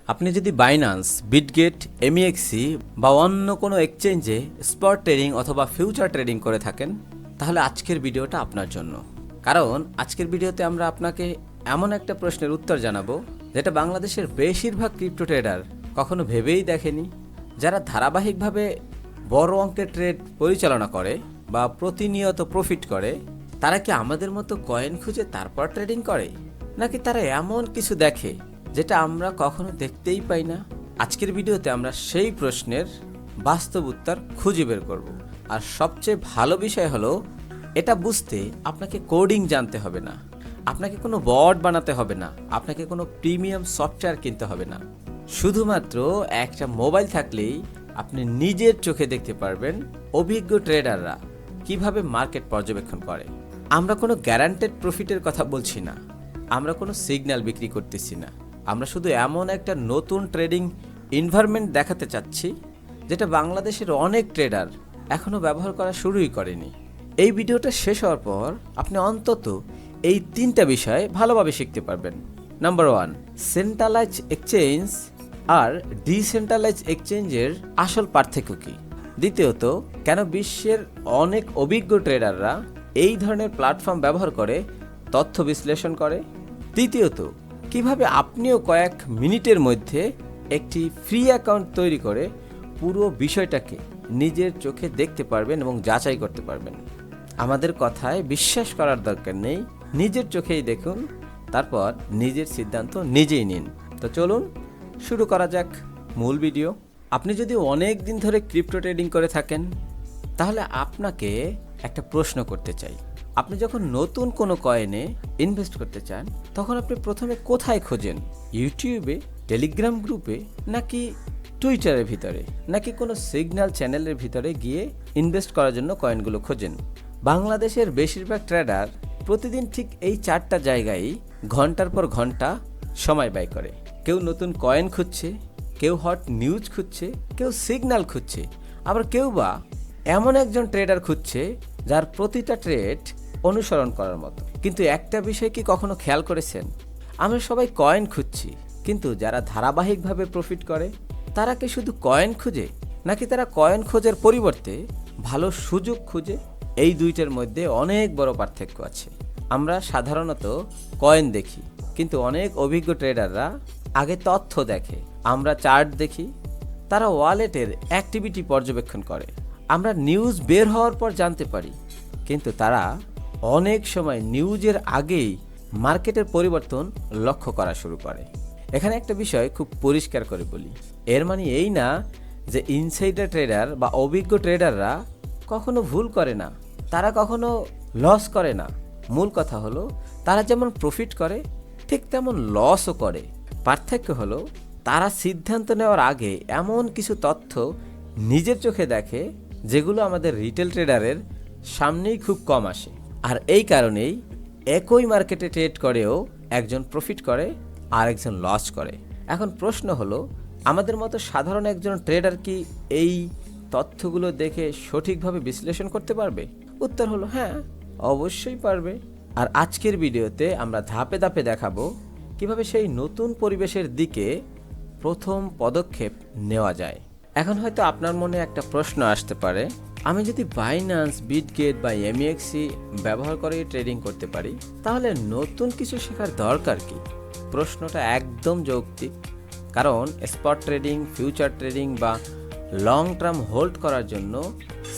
আপনি যদি Binance, Bitget, এমইএক্সি বা অন্য কোনো এক্সচেঞ্জে স্পট ট্রেডিং অথবা ফিউচার ট্রেডিং করে থাকেন, তাহলে আজকের ভিডিওটা আপনার জন্য। কারণ আজকের ভিডিওতে আমরা আপনাকে এমন একটা প্রশ্নের উত্তর জানাবো যেটা বাংলাদেশের বেশিরভাগ ক্রিপ্টো ট্রেডার কখনো ভেবেই দেখেনি। যারা ধারাবাহিকভাবে বড় অঙ্কের ট্রেড পরিচালনা করে বা প্রতিনিয়ত প্রফিট করে, তারা কি আমাদের মতো কয়েন খুঁজে তারপর ট্রেডিং করে, নাকি তারা এমন কিছু দেখে যেটা আমরা কখনো দেখতেই পাই না? আজকের ভিডিওতে আমরা সেই প্রশ্নের বাস্তব উত্তর খুঁজে বের করব। আর সবচেয়ে ভালো বিষয় হলো, এটা বুঝতে আপনাকে কোডিং জানতে হবে না, আপনাকে কোনো বট বানাতে হবে না, আপনাকে কোনো প্রিমিয়াম সফটওয়্যার কিনতে হবে না। শুধুমাত্র একটা মোবাইল থাকলেই আপনি নিজের চোখে দেখতে পারবেন অভিজ্ঞ ট্রেডাররা কিভাবে মার্কেট পর্যবেক্ষণ করে। আমরা কোনো গ্যারান্টেড প্রফিটের কথা বলছি না, আমরা কোনো সিগন্যাল বিক্রি করতেছি না। আমরা শুধু এমন একটা নতুন ট্রেডিং এনভায়রনমেন্ট দেখাতে চাচ্ছি যেটা বাংলাদেশের অনেক ট্রেডার এখনও ব্যবহার করা শুরুই করেনি। এই ভিডিওটা শেষ হওয়ার পর আপনি অন্তত এই তিনটা বিষয় ভালোভাবে শিখতে পারবেন। নাম্বার 1, সেন্ট্রালাইজ এক্সচেঞ্জ আর ডিসেন্ট্রালাইজ এক্সচেঞ্জের আসল পার্থক্য কী। দ্বিতীয়ত, কেন বিশ্বের অনেক অভিজ্ঞ ট্রেডাররা এই ধরনের প্ল্যাটফর্ম ব্যবহার করে তথ্য বিশ্লেষণ করে। তৃতীয়ত, কিভাবে আপনিও কয়েক মিনিটের মধ্যে একটি ফ্রি অ্যাকাউন্ট তৈরি করে পুরো বিষয়টাকে নিজের চোখে দেখতে পারবেন এবং যাচাই করতে পারবেন। আমাদের কথায় বিশ্বাস করার দরকার নেই, নিজের চোখেই দেখুন, তারপর নিজের সিদ্ধান্ত নিজেই নিন। তো চলুন শুরু করা যাক মূল ভিডিও। আপনি যদি অনেক দিন ধরে ক্রিপ্টো ট্রেডিং করে থাকেন, তাহলে আপনাকে একটা প্রশ্ন করতে চাই। আপনি যখন নতুন কোনো কয়েনে ইনভেস্ট করতে চান, তখন আপনি প্রথমে কোথায় খোঁজেন? ইউটিউবে, টেলিগ্রাম গ্রুপে, নাকি টুইটারের ভিতরে, নাকি কোনো সিগন্যাল চ্যানেলের ভিতরে গিয়ে ইনভেস্ট করার জন্য কয়েনগুলো খোঁজেন? বাংলাদেশের বেশিরভাগ ট্রেডার প্রতিদিন ঠিক এই 4টা জায়গায় ঘন্টার পর ঘন্টা সময় ব্যয় করে। কেউ নতুন কয়েন খুঁজছে, কেউ হট নিউজ খুঁজছে, কেউ সিগন্যাল খুঁজছে, আবার কেউ বা এমন একজন ট্রেডার খুঁজছে যার প্রতিটা ট্রেড অনুসরণ করার মতো। কিন্তু একটা বিষয় কি কখনো খেয়াল করেছেন? আমরা সবাই কয়েন খুঁজছি, কিন্তু যারা ধারাবাহিকভাবে প্রফিট করে তারা কি শুধু কয়েন খুঁজে, নাকি তারা কয়েন খোঁজার পরিবর্তে ভালো সুযোগ খুঁজে? এই দুইটার মধ্যে অনেক বড় পার্থক্য আছে। আমরা সাধারণত কয়েন দেখি, কিন্তু অনেক অভিজ্ঞ ট্রেডাররা আগে তথ্য দেখে। আমরা চার্ট দেখি, তারা ওয়ালেটের অ্যাক্টিভিটি পর্যবেক্ষণ করে। আমরা নিউজ বের হওয়ার পর জানতে পারি, কিন্তু তারা অনেক সময় নিউজের আগেই মার্কেটের পরিবর্তন লক্ষ্য করা শুরু করে। এখানে একটা বিষয় খুব পরিষ্কার করে বলি, এর মানে এই না যে ইনসাইডার ট্রেডার বা অভিজ্ঞ ট্রেডাররা কখনো ভুল করে না, তারা কখনো লস করে না। মূল কথা হলো, তারা যেমন প্রফিট করে ঠিক তেমন লসও করে। পার্থক্য হলো, তারা সিদ্ধান্ত নেওয়ার আগে এমন কিছু তথ্য নিজের চোখে দেখে যেগুলো আমাদের রিটেল ট্রেডারের সামনেই খুব কম আসে। আর এই কারণেই একই মার্কেটে ট্রেড করেও একজন প্রফিট করে আর একজন লস করে। এখন প্রশ্ন হলো, আমাদের মতো সাধারণ একজন ট্রেডার কি এই তথ্যগুলো দেখে সঠিকভাবে বিশ্লেষণ করতে পারবে? উত্তর হলো হ্যাঁ, অবশ্যই পারবে। আর আজকের ভিডিওতে আমরা ধাপে ধাপে দেখাবো কিভাবে সেই নতুন পরিবেশের দিকে প্রথম পদক্ষেপ নেওয়া যায়। এখন হয়তো আপনার মনে একটা প্রশ্ন আসতে পারে, আমি যদি বাইন্যান্স, বিটগেট বা এমইএক্সি ব্যবহার করে ট্রেডিং করতে পারি, তাহলে নতুন কিছু শেখার দরকার কি? প্রশ্নটা একদম যৌক্তিক, কারণ স্পট ট্রেডিং, ফিউচার ট্রেডিং বা লং টার্ম হোল্ড করার জন্য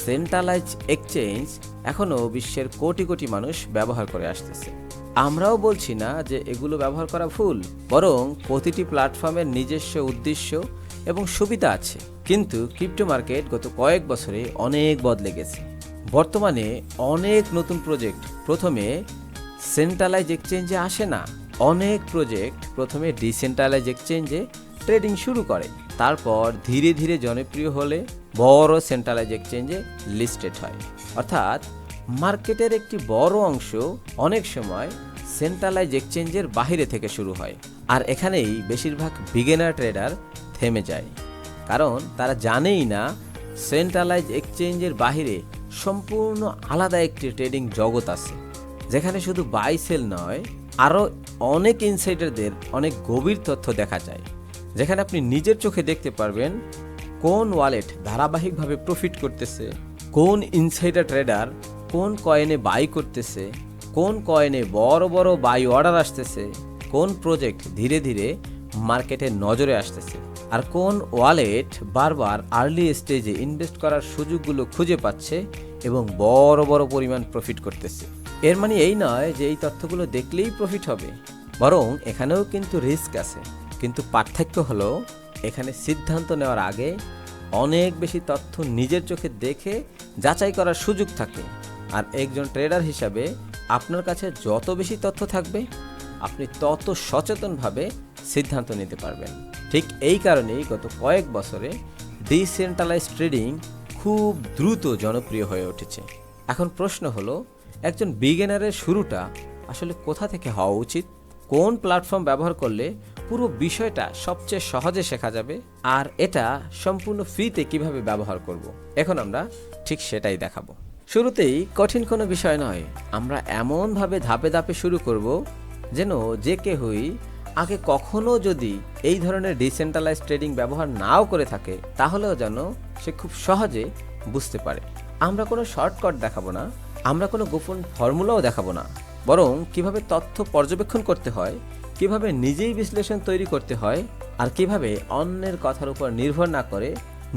সেন্ট্রালাইজ এক্সচেঞ্জ এখনও বিশ্বের কোটি কোটি মানুষ ব্যবহার করে আসতেছে। আমরাও বলছি না যে এগুলো ব্যবহার করা ভুল, বরং প্রতিটি প্ল্যাটফর্মের নিজস্ব উদ্দেশ্য এবং সুবিধা আছে। কিন্তু ক্রিপ্টো মার্কেট গত কয়েক বছরে অনেক বদলে গেছে। বর্তমানে অনেক নতুন প্রজেক্ট প্রথমে সেন্ট্রালাইজ এক্সচেঞ্জে আসে না, অনেক প্রজেক্ট প্রথমে ডিসেন্ট্রালাইজ এক্সচেঞ্জে ট্রেডিং শুরু করে, তারপর ধীরে ধীরে জনপ্রিয় হলে বড় সেন্ট্রালাইজ এক্সচেঞ্জে লিস্টেড হয়। অর্থাৎ মার্কেটের একটি বড় অংশ অনেক সময় সেন্ট্রালাইজ এক্সচেঞ্জের বাইরে থেকে শুরু হয়। আর এখানেই বেশিরভাগ বিগিনার ট্রেডার থেমে যায়, কারণ তারা জানেই না সেন্ট্রালাইজ এক্সচেঞ্জের বাইরে সম্পূর্ণ আলাদা একটি ট্রেডিং জগৎ আছে, যেখানে শুধু বাই সেল নয়, আরও অনেক ইনসাইডারদের অনেক গভীর তথ্য দেখা যায়। যেখানে আপনি নিজের চোখে দেখতে পারবেন কোন ওয়ালেট ধারাবাহিকভাবে প্রফিট করতেছে, কোন ইনসাইডার ট্রেডার কোন কয়েনে বাই করতেছে, কোন কয়েনে বড় বড় বাই অর্ডার আসতেছে, কোন প্রজেক্ট ধীরে ধীরে মার্কেটে নজরে আসতেছে, আর কোন ওয়ালেট বারবার আর্লি স্টেজে ইনভেস্ট করার সুযোগগুলো খুঁজে পাচ্ছে এবং বড় বড় পরিমাণ প্রফিট করতেছে। এর মানে এই নয় যে এই তথ্যগুলো দেখলেই প্রফিট হবে, বরং এখানেও কিন্তু রিস্ক আছে। কিন্তু পার্থক্য হলো এখানে সিদ্ধান্ত নেওয়ার আগে অনেক বেশি তথ্য নিজের চোখে দেখে যাচাই করার সুযোগ থাকে। আর একজন ট্রেডার হিসাবে আপনার কাছে যত বেশি তথ্য থাকবে আপনি তত সচেতনভাবে সিদ্ধান্ত নিতে পারবেন। ঠিক এই কারণেই গত কয়েক বছরে ডিসেন্ট্রালাইজড ট্রেডিং খুব দ্রুত জনপ্রিয় হয়ে উঠেছে। এখন প্রশ্ন হলো, একজন বিগিনারের শুরুটা আসলে কোথা থেকে হওয়া উচিত? কোন প্ল্যাটফর্ম ব্যবহার করলে পুরো বিষয়টা সবচেয়ে সহজে শেখা যাবে, আর এটা সম্পূর্ণ ফ্রিতে কিভাবে ব্যবহার করব? এখন আমরা ঠিক সেটাই দেখাবো। শুরুতেই কঠিন কোনো বিষয় নয়, আমরা এমনভাবে ধাপে ধাপে শুরু করব যেন যে কেউই আগে কখনো যদি এই ধরনের ডিসেন্ট্রালাইজড ট্রেডিং ব্যবহার নাও করে থাকে তাহলেও যেন সে খুব সহজে বুঝতে পারে। আমরা কোনো শর্টকাট দেখাবো না, আমরা কোনো গোপন ফর্মুলাও দেখাবো না, বরং কিভাবে তথ্য পর্যবেক্ষণ করতে হয়, কিভাবে নিজেই বিশ্লেষণ তৈরি করতে হয়, আর কিভাবে অন্যের কথার উপর নির্ভর না করে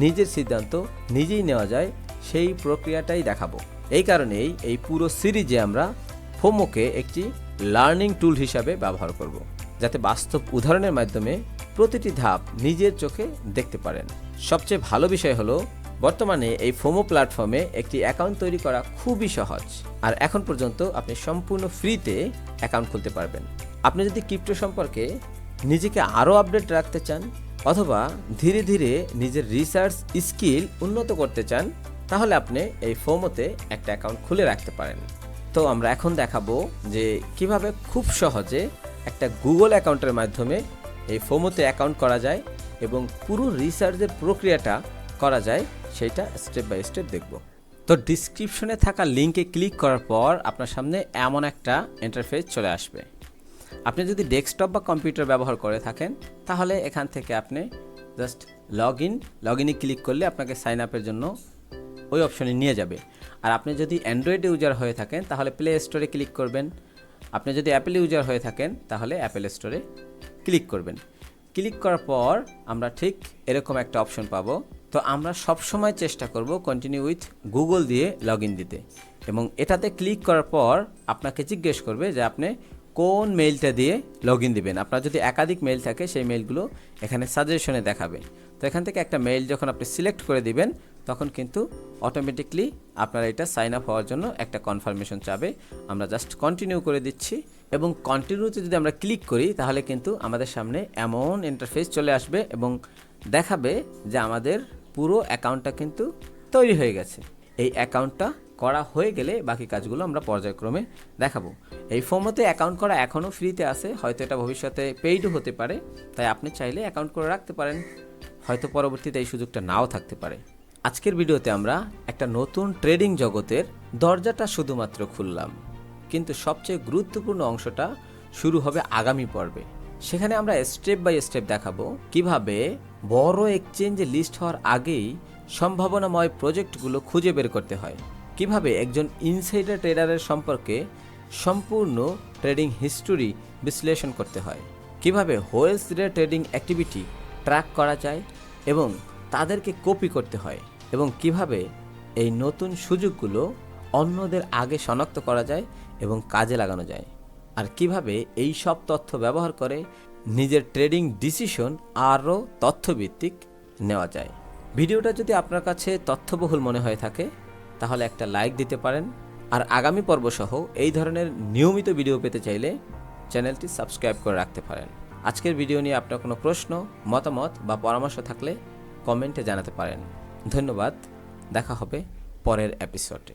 নিজের সিদ্ধান্ত নিজেই নেওয়া যায় সেই প্রক্রিয়াটাই দেখাবো। এই কারণেই এই পুরো সিরিজে আমরা ফোমোকে একটি লার্নিং টুল হিসাবে ব্যবহার করব, যাতে বাস্তব উদাহরণের মাধ্যমে প্রতিটি ধাপ নিজের চোখে দেখতে পারেন। সবচেয়ে ভালো বিষয় হলো বর্তমানে এই ফোমো প্ল্যাটফর্মে একটি অ্যাকাউন্ট তৈরি করা খুবই সহজ, আর এখন পর্যন্ত আপনি সম্পূর্ণ ফ্রিতে অ্যাকাউন্ট খুলতে পারবেন। আপনি যদি ক্রিপ্টো সম্পর্কে নিজেকে আরও আপডেট রাখতে চান অথবা ধীরে ধীরে নিজের রিসার্চ স্কিল উন্নত করতে চান, তাহলে আপনি এই ফোমোতে একটা অ্যাকাউন্ট খুলে রাখতে পারেন। তো আমরা এখন দেখাবো যে কিভাবে খুব সহজে একটা গুগল অ্যাকাউন্টের মাধ্যমে এই ফোমোতে অ্যাকাউন্ট করা যায় এবং পুরো রিসার্চের প্রক্রিয়াটা করা যায়, সেটা স্টেপ বাই স্টেপ দেখব। তো ডিসক্রিপশনে থাকা লিঙ্কে ক্লিক করার পর আপনার সামনে এমন একটা ইন্টারফেস চলে আসবে। আপনি যদি ডেস্কটপ বা কম্পিউটার ব্যবহার করে থাকেন তাহলে এখান থেকে আপনি জাস্ট লগ ইনে ক্লিক করলে আপনাকে সাইন আপের জন্য ওই অপশনে নিয়ে যাবে। আর আপনি যদি অ্যান্ড্রয়েড ইউজার হয়ে থাকেন তাহলে প্লে স্টোরে ক্লিক করবেন, আপনি যদি অ্যাপেল ইউজার হয়ে থাকেন তাহলে অ্যাপেল স্টোরে ক্লিক করবেন। ক্লিক করার পর আমরা ঠিক এরকম একটা অপশন পাবো। তো আমরা সবসময় চেষ্টা করব কন্টিনিউ উইথ গুগল দিয়ে লগ ইন দিতে, এবং এটাতে ক্লিক করার পর আপনাকে জিজ্ঞেস করবে যে আপনি কোন মেইলটা দিয়ে লগ ইন দিবেন। আপনার যদি একাধিক মেইল থাকে সেই মেইলগুলো এখানে সাজেশনে দেখাবে। তো এখান থেকে একটা মেইল যখন আপনি সিলেক্ট করে দিবেন তখন কিন্তু অটোমেটিকলি আপনার এটা সাইন আপ হওয়ার জন্য একটা কনফার্মেশন চাবে। আমরা জাস্ট কন্টিনিউ করে দিচ্ছি, এবং কন্টিনিউতে যদি আমরা ক্লিক করি তাহলে কিন্তু আমাদের সামনে এমন ইন্টারফেস চলে আসবে এবং দেখাবে যে আমাদের পুরো অ্যাকাউন্টটা কিন্তু তৈরি হয়ে গেছে। এই অ্যাকাউন্টটা করা হয়ে গেলে বাকি কাজগুলো আমরা পর্যায়ক্রমে দেখাবো। এই ফোমোতে অ্যাকাউন্ট করা এখনও ফ্রিতে আছে, হয়তো এটা ভবিষ্যতে পেইডও হতে পারে, তাই আপনি চাইলে অ্যাকাউন্ট করে রাখতে পারেন, হয়তো পরবর্তীতে এই সুযোগটা নাও থাকতে পারে। আজকের ভিডিওতে আমরা একটা নতুন ট্রেডিং জগতের দরজাটা শুধুমাত্র খুললাম, কিন্তু সবচেয়ে গুরুত্বপূর্ণ অংশটা শুরু হবে আগামী পর্বে। সেখানে আমরা স্টেপ বাই স্টেপ দেখাবো কিভাবে বড় এক্সচেঞ্জে লিস্ট হওয়ার আগেই সম্ভাবনাময় প্রজেক্টগুলো খুঁজে বের করতে হয়, কিভাবে একজন ইনসাইডার ট্রেডারের সম্পর্কে সম্পূর্ণ ট্রেডিং হিস্টোরি বিশ্লেষণ করতে হয়, কিভাবে হোলসেলের ট্রেডিং অ্যাক্টিভিটি ট্র্যাক করা যায় এবং তাদেরকে কপি করতে হয়, এবং কিভাবে এই নতুন সুযোগগুলো অন্যদের আগে শনাক্ত করা যায় এবং কাজে লাগানো যায়, আর কিভাবে এই সব তথ্য ব্যবহার করে নিজের ট্রেডিং ডিসিশন আরও তথ্যভিত্তিক নেওয়া যায়। ভিডিওটা যদি আপনার কাছে তথ্যবহুল মনে হয়ে থাকে তাহলে একটা লাইক দিতে পারেন, আর আগামী পর্বসহ এই ধরনের নিয়মিত ভিডিও পেতে চাইলে চ্যানেলটি সাবস্ক্রাইব করে রাখতে পারেন। আজকের ভিডিও নিয়ে আপনার কোনো প্রশ্ন, মতামত বা পরামর্শ থাকলে কমেন্টে জানাতে পারেন। ধন্যবাদ, দেখা হবে পরের এপিসোডে।